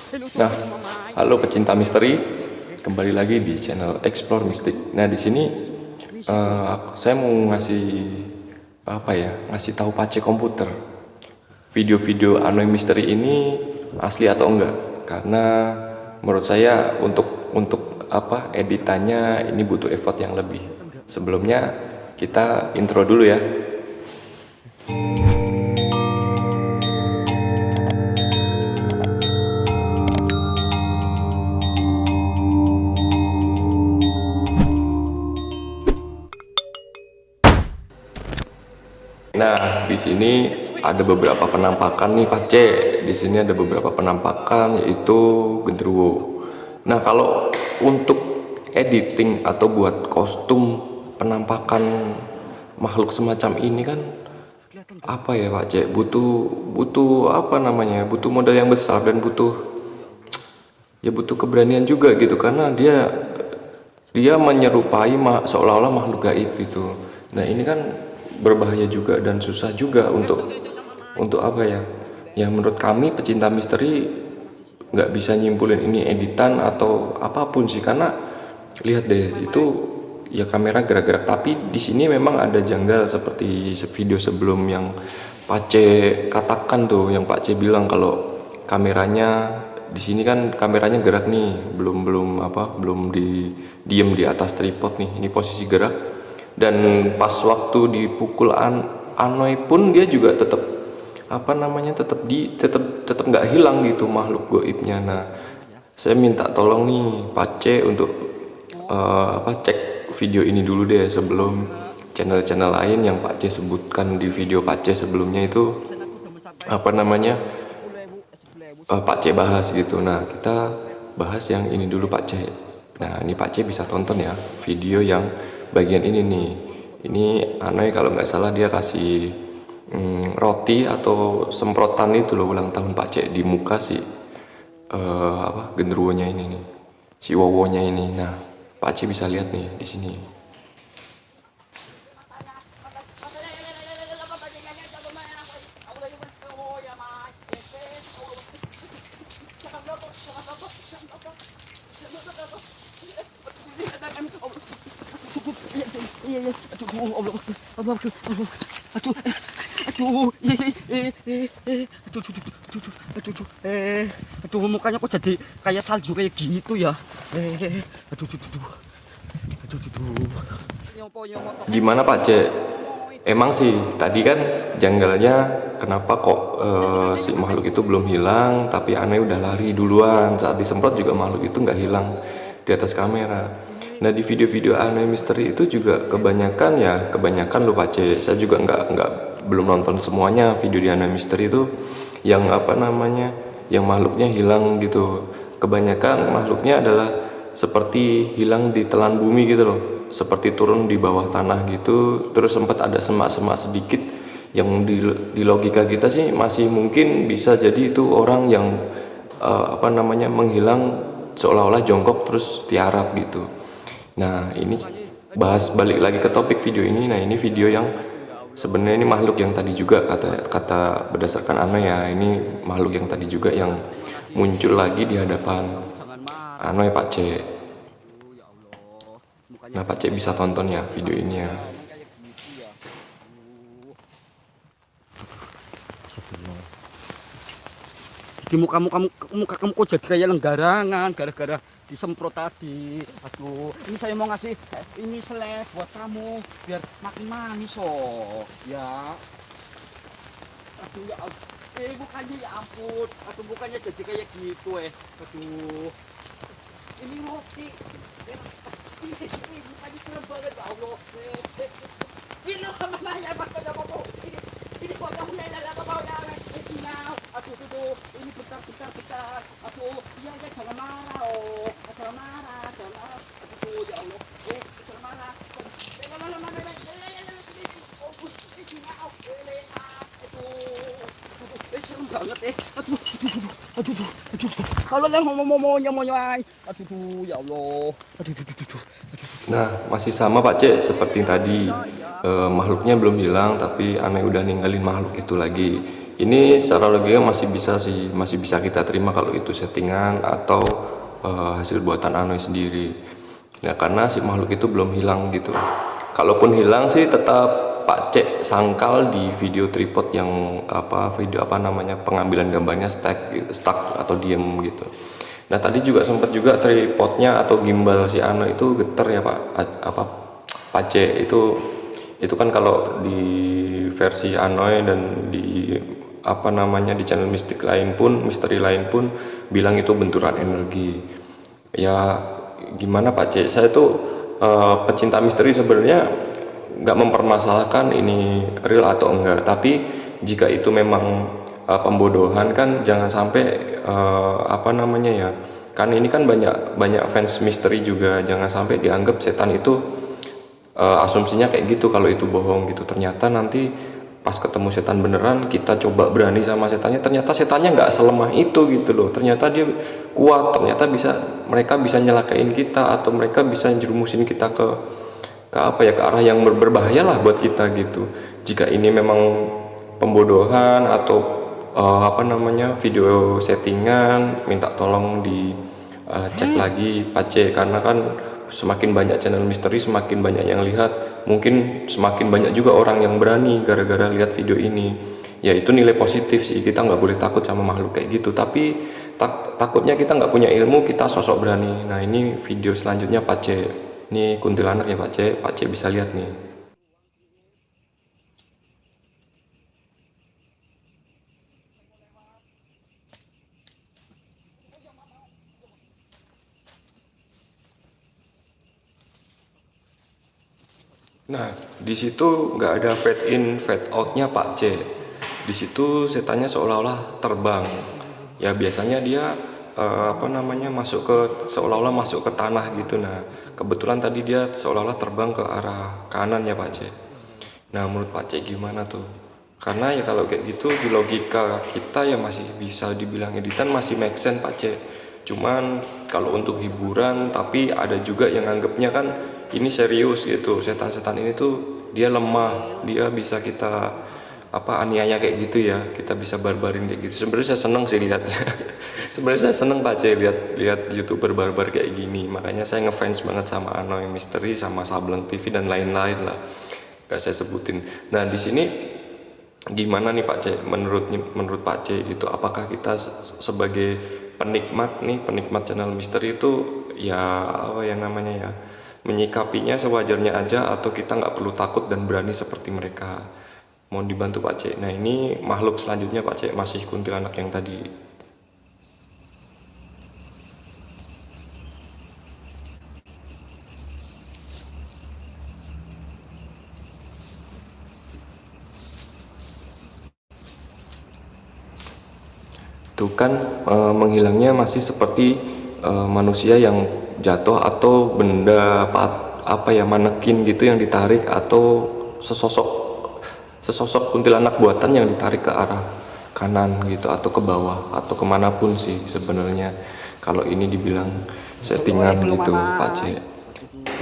Nah, halo pecinta misteri, kembali lagi di channel Explore Mystic. Nah, di sini saya mau ngasih apa ya, ngasih tahu Pace komputer. Video-video aneh misteri ini asli atau enggak? Karena menurut saya untuk apa editannya ini butuh effort yang lebih. Sebelumnya kita intro dulu ya. Nah, di sini ada beberapa penampakan nih Pace. Di sini ada beberapa penampakan yaitu genderuwo. Nah, kalau untuk editing atau buat kostum penampakan makhluk semacam ini kan apa ya Pace? Butuh apa namanya? Butuh modal yang besar dan butuh keberanian juga gitu karena dia menyerupai seolah-olah makhluk gaib gitu. Nah, ini kan berbahaya juga dan susah juga untuk apa ya? Ya menurut kami pecinta misteri nggak bisa nyimpulin ini editan atau apapun sih karena lihat deh itu ya kamera gerak-gerak tapi di sini memang ada janggal seperti video sebelum yang Pace katakan tuh yang Pace bilang kalau kameranya di sini kan kameranya gerak nih belum diem di atas tripod nih ini posisi gerak dan pas waktu dipukul Anoy pun dia juga tetap apa namanya tetap nggak hilang gitu makhluk goibnya. Nah, saya minta tolong nih Pace untuk cek video ini dulu deh sebelum channel-channel lain yang Pace sebutkan di video Pace sebelumnya itu apa namanya Pace bahas gitu. Nah, kita bahas yang ini dulu Pace. Nah, ini Pace bisa tonton ya video yang bagian ini nih. Ini Anoy kalau nggak salah dia kasih roti atau semprotan itu loh ulang tahun Pace di muka si genderuwonya ini nih. Si wowonya ini. Nah, Pace bisa lihat nih di sini. Iya, iya, aduh, Allah, Allah, aduh, aduh, aduh, mukanya kok jadi kayak salju kayak gitu ya, Gimana Pace? Emang sih tadi kan janggalnya kenapa kok si makhluk itu belum hilang tapi Aneh udah lari duluan saat disemprot juga makhluk itu nggak hilang di atas kamera. Nah di video-video Aneh misteri itu juga kebanyakan lo Pace. Saya juga belum nonton semuanya video di Aneh misteri itu yang apa namanya yang makhluknya hilang gitu. Kebanyakan makhluknya adalah seperti hilang di telan bumi gitu loh, seperti turun di bawah tanah gitu. Terus sempat ada semak-semak sedikit yang di logika kita sih masih mungkin bisa jadi itu orang yang menghilang seolah-olah jongkok terus tiarap gitu. Nah ini bahas balik lagi ke topik video ini. Nah ini video yang sebenarnya ini makhluk yang tadi juga kata berdasarkan Ano ya, ini makhluk yang tadi juga yang muncul lagi di hadapan Ano ya Pace. Nah Pace bisa tonton ya video ini ya. di muka kamu kok jadi kayak lenggarangan gara-gara disemprot tadi. Aduh, ini saya mau ngasih ini selai buat kamu biar makin manis ya. Aduh ya, bukannya ya ampun, aduh bukannya jadi kayak gitu aduh. Ini roti, ini bukannya serem banget ya Allah. Ini kemana ya makanya kamu? Ini kok kamu nanya apa mau nanya? Aduh, ini bentar. Aduh, iya jangan marah jangan marah. Aduh ya Allah, jangan marah. Serem banget aduh. Kalau yang ngomongnya aduh ya Allah. Aduh. Nah masih sama Pace seperti tadi makhluknya belum hilang tapi Aneh udah ninggalin makhluk itu lagi. ini secara logika masih bisa sih, masih bisa kita terima kalau itu settingan atau hasil buatan Anoy sendiri. Ya karena si makhluk itu belum hilang gitu. Kalaupun hilang sih tetap Pak Cek sangkal di video tripod yang video namanya pengambilan gambarnya stuck atau diem gitu. Nah tadi juga sempat juga tripodnya atau gimbal si Anoy itu geter ya Pak, Pak Cek itu kan kalau di versi Anoy dan di di channel misteri lain pun bilang itu benturan energi. Ya gimana Pak C, saya tuh pecinta misteri sebenarnya nggak mempermasalahkan ini real atau enggak, tapi jika itu memang pembodohan kan jangan sampai kan ini kan banyak fans misteri juga, jangan sampai dianggap setan itu asumsinya kayak gitu kalau itu bohong gitu. Ternyata nanti pas ketemu setan beneran kita coba berani sama setannya, ternyata setannya nggak selemah itu gitu loh. Ternyata dia kuat, ternyata mereka bisa nyelakain kita atau mereka bisa jerumusin kita ke arah yang berbahaya lah buat kita gitu. Jika ini memang pembodohan atau video settingan, minta tolong cek lagi Pak C, karena kan semakin banyak channel misteri semakin banyak yang lihat, mungkin semakin banyak juga orang yang berani gara-gara lihat video ini. Ya itu nilai positif sih, kita nggak boleh takut sama makhluk kayak gitu, tapi takutnya kita nggak punya ilmu, kita sosok berani. Nah ini video selanjutnya Pak C, ini kuntilanak ya Pak C bisa lihat nih. Nah, di situ nggak ada fade in, fade outnya Pak C. Di situ setannya seolah-olah terbang. Ya biasanya dia seolah-olah masuk ke tanah gitu. Nah, kebetulan tadi dia seolah-olah terbang ke arah kanan ya Pak C. Nah, menurut Pak C gimana tuh? Karena ya kalau kayak gitu di logika kita ya masih bisa dibilang editan, masih make sense Pak C. Cuman kalau untuk hiburan, tapi ada juga yang anggapnya kan ini serius gitu, setan-setan ini tuh dia lemah, dia bisa kita aniaya kayak gitu ya, kita bisa barbarin kayak gitu. Sebenarnya saya seneng sih lihatnya. Sebenarnya saya seneng Pak C lihat youtuber barbar kayak gini, makanya saya ngefans banget sama Anoy Misteri, sama Sableng TV dan lain-lain lah, gak saya sebutin. Nah di sini gimana nih Pak C, menurut Pak C itu apakah kita sebagai penikmat channel misteri itu ya menyikapinya sewajarnya aja, atau kita nggak perlu takut dan berani seperti mereka? Mohon dibantu Pak C. Nah ini makhluk selanjutnya Pak C, masih kuntilanak yang tadi. Tuh kan menghilangnya masih seperti manusia yang jatuh atau benda manekin gitu yang ditarik, atau sesosok kuntilanak buatan yang ditarik ke arah kanan gitu, atau ke bawah atau kemanapun sih sebenarnya kalau ini dibilang settingan gitu Pak C.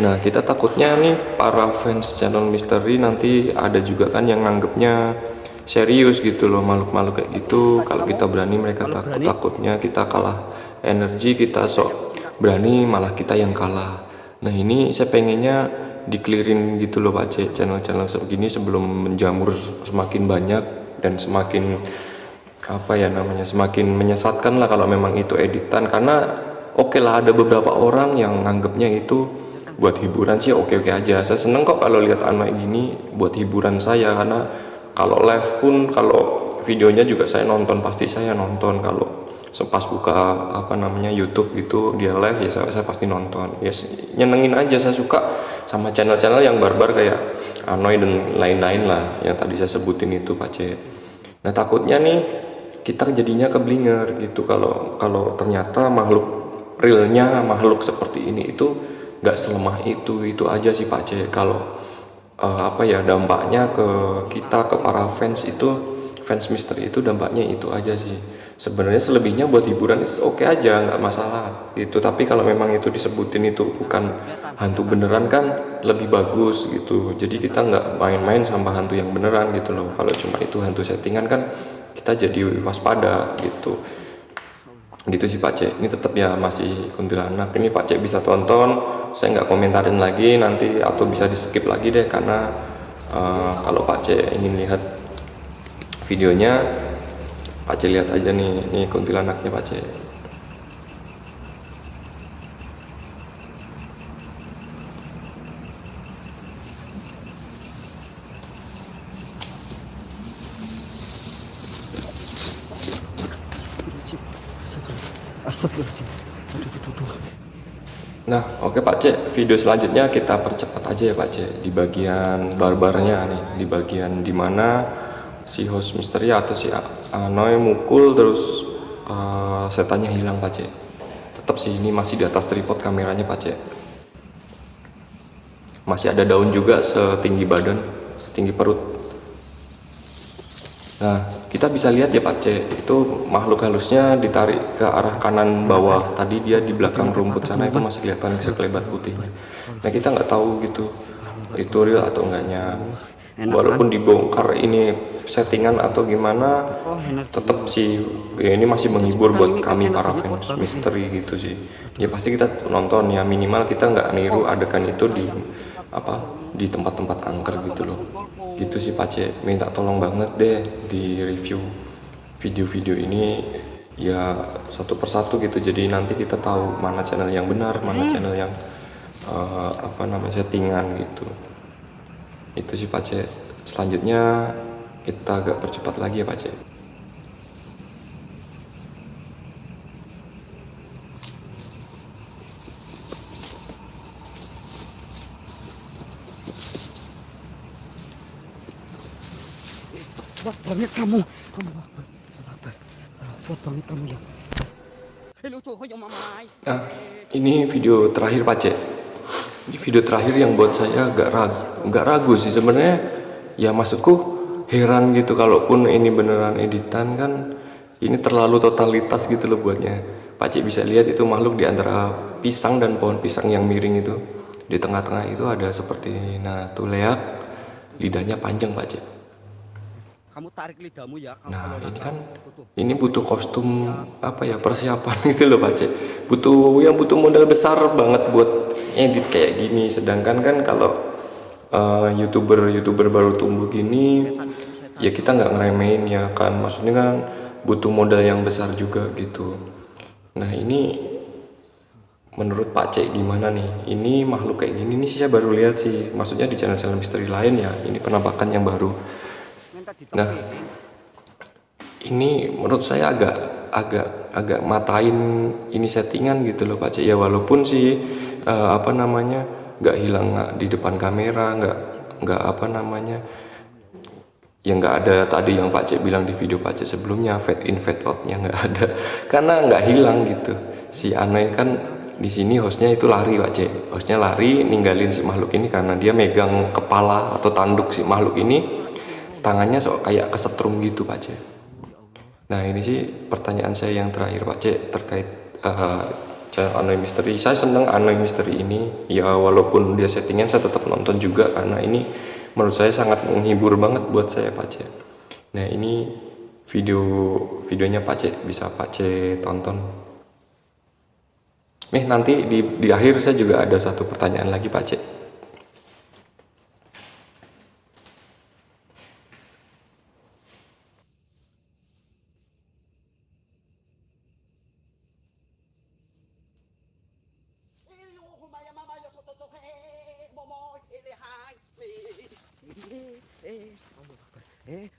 Nah kita takutnya nih para fans channel misteri nanti ada juga kan yang nganggepnya serius gitu loh, makhluk-makhluk kayak gitu. Kalau kita berani mereka takutnya kita kalah energi, kita sok berani malah kita yang kalah. Nah ini saya pengennya dikelirin gitu loh Pak C, channel-channel segini sebelum menjamur semakin banyak dan semakin semakin menyesatkan lah kalau memang itu editan. Karena oke lah ada beberapa orang yang nganggepnya itu buat hiburan sih, oke aja. Saya seneng kok kalau lihat anak gini buat hiburan saya, karena kalau live pun, kalau videonya juga saya nonton, pasti saya nonton. Kalau pas buka YouTube gitu dia live ya saya pasti nonton. Ya nyenengin aja, saya suka sama channel-channel yang barbar kayak Anoy dan lain-lain lah yang tadi saya sebutin itu Pak C. Nah takutnya nih kita jadinya keblinger gitu kalau ternyata makhluk realnya, makhluk seperti ini itu nggak selemah itu aja sih Pak C. Kalau dampaknya ke kita, ke para fans misteri itu dampaknya itu aja sih. Sebenarnya selebihnya buat hiburan oke aja, nggak masalah gitu. Tapi kalau memang itu disebutin itu bukan hantu beneran kan lebih bagus gitu. Jadi kita nggak main-main sama hantu yang beneran gitu loh. Kalau cuma itu hantu settingan kan kita kita jadi waspada gitu. Gitu sih Pak C. Ini tetap ya masih kuntilanak. Ini Pak C bisa tonton, saya nggak komentarin lagi nanti, atau bisa di skip lagi deh, karena kalau Pak C ingin lihat videonya, Pak C lihat aja nih, ini kuntilanaknya Pak C. Astagfirullahaladzim. Aduh. Nah, oke Pak C, video selanjutnya kita percepat aja ya Pak C, di bagian barbarnya nih, di bagian dimana si host misteri atau si Anoy mukul terus setannya hilang Pak C. Tetap sih ini masih di atas tripod kameranya Pak C. Masih ada daun juga setinggi badan, setinggi perut. Nah, kita bisa lihat ya Pak C, itu makhluk halusnya ditarik ke arah kanan bawah. Tadi dia di belakang rumput sana itu masih kelihatan sekelebat putihnya. Nah, kita nggak tahu gitu, itu real atau enggaknya. Walaupun dibongkar ini settingan atau gimana, tetap sih ya ini masih menghibur buat kami para fans misteri gitu sih. Ya pasti kita nonton ya, minimal kita nggak niru adegan itu di di tempat-tempat angker gitu loh. Gitu sih Pak C, minta tolong banget deh di review video-video ini ya satu persatu gitu, jadi nanti kita tahu mana channel yang benar, mana channel yang settingan gitu. Itu sih Pak C. Selanjutnya kita agak percepat lagi ya Pak C. Kuat banget kamu kuat banget kamu ya. Halo cuy, yang mamai. Nah, ini video terakhir Pak C. Ini video terakhir yang buat saya agak ragu sih sebenarnya. Ya maksudku heran gitu, kalaupun ini beneran editan kan ini terlalu totalitas gitu loh buatnya. Pak C bisa lihat itu makhluk di antara pisang dan pohon pisang yang miring itu. Di tengah-tengah itu ada seperti tuh leak, lidahnya panjang Pak C. Kamu tarik lidahmu ya. Nah ini kan ini butuh kostum persiapan gitu loh Pak C. Butuh modal besar banget buat edit kayak gini. Sedangkan kan kalau youtuber baru tumbuh gini ya kita nggak ngeremehin ya kan. Maksudnya kan butuh modal yang besar juga gitu. Nah ini menurut Pak C gimana nih? Ini makhluk kayak gini nih saya baru lihat sih. Maksudnya di channel-channel misteri lain ya. Ini penampakan yang baru. Nah, ini menurut saya agak matain ini settingan gitu loh Pak C. Ya walaupun sih nggak hilang di depan kamera, nggak ya nggak ada tadi yang Pak C bilang di video Pak C sebelumnya, fade in fade outnya nggak ada, karena nggak hilang gitu. Si Anoy kan di sini hostnya itu lari Pak C, hostnya lari ninggalin si makhluk ini karena dia megang kepala atau tanduk si makhluk ini. Tangannya kayak kesetrum gitu Pak C. Nah ini sih pertanyaan saya yang terakhir Pak C terkait channel Anoy Misteri. Saya seneng Anoy Misteri ini ya, walaupun dia settingan saya tetap nonton juga karena ini menurut saya sangat menghibur banget buat saya Pak C. Nah ini videonya Pak C, bisa Pak C tonton. Nanti di akhir saya juga ada satu pertanyaan lagi Pak C.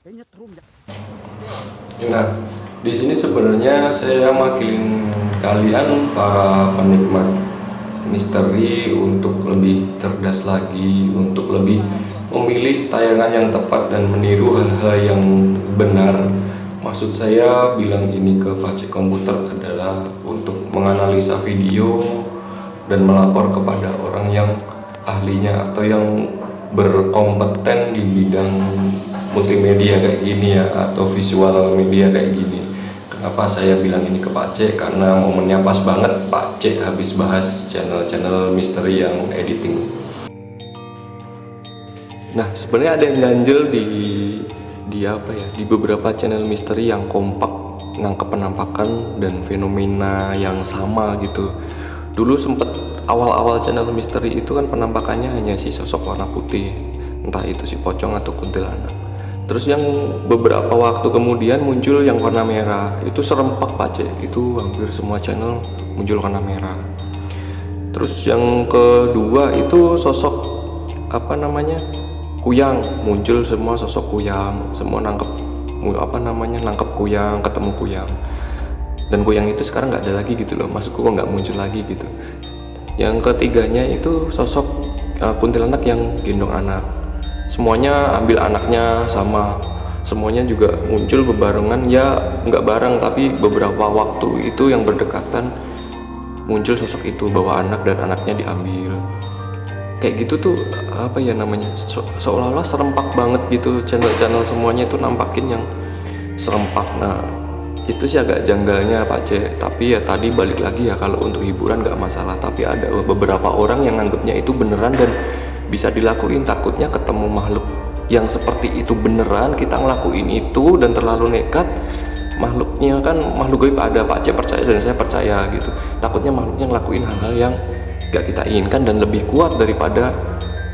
Nyetrum ya. Nah, di sini sebenarnya saya makilin kalian para penikmat misteri untuk lebih cerdas lagi, untuk lebih memilih tayangan yang tepat dan meniru hal-hal yang benar. Maksud saya bilang ini ke Pak C Komputer adalah untuk menganalisa video dan melapor kepada orang yang ahlinya atau yang berkompeten di bidang multimedia kayak gini ya, atau visual media kayak gini. Kenapa saya bilang ini ke Pak C? Karena momennya pas banget Pak C habis bahas channel-channel misteri yang editing. Nah sebenarnya ada yang ganjel di apa ya, di beberapa channel misteri yang kompak nangkep penampakan dan fenomena yang sama gitu. Dulu sempet awal-awal channel misteri itu kan penampakannya hanya si sosok warna putih, entah itu si pocong atau kuntilanak. Terus yang beberapa waktu kemudian muncul yang warna merah, itu serempak Pak C, itu hampir semua channel muncul warna merah. Terus yang kedua itu sosok apa namanya, kuyang, muncul semua sosok kuyang, semua nangkep nangkep kuyang, ketemu kuyang. Dan kuyang itu sekarang nggak ada lagi gitu loh, maksudku kok nggak muncul lagi gitu. Yang ketiganya itu sosok kuntilanak yang gendong anak. Semuanya ambil anaknya sama, semuanya juga muncul bebarengan, ya nggak bareng tapi beberapa waktu itu yang berdekatan muncul sosok itu bawa anak dan anaknya diambil. Kayak gitu tuh apa ya namanya, seolah-olah serempak banget gitu, channel-channel semuanya itu nampakin yang serempak. Nah itu sih agak janggalnya Pak C, tapi ya tadi balik lagi ya, kalau untuk hiburan nggak masalah, tapi ada beberapa orang yang nganggapnya itu beneran dan bisa dilakuin. Takutnya ketemu makhluk yang seperti itu beneran, kita ngelakuin itu dan terlalu nekat. Makhluknya kan makhluk gaib ada, Pak C percaya dan saya percaya gitu. Takutnya makhluknya ngelakuin hal-hal yang gak kita inginkan dan lebih kuat daripada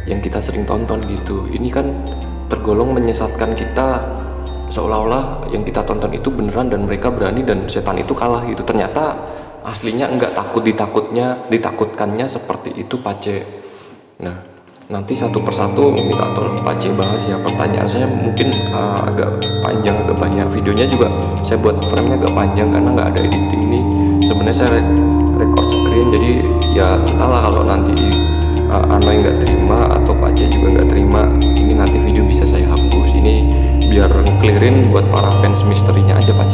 yang kita sering tonton gitu. Ini kan tergolong menyesatkan kita, seolah-olah yang kita tonton itu beneran dan mereka berani dan setan itu kalah gitu. Ternyata aslinya enggak, ditakutkannya seperti itu Pak C. Nah nanti satu persatu minta tolong Pak C bahas ya. Pertanyaan saya mungkin agak panjang, agak banyak, videonya juga saya buat frame-nya agak panjang karena nggak ada editing nih. Sebenarnya saya record screen, jadi ya entahlah kalau nanti Anoy nggak terima atau Pak C juga nggak terima, ini nanti video bisa saya hapus. Ini biar clearin buat para fans misterinya aja Pak C.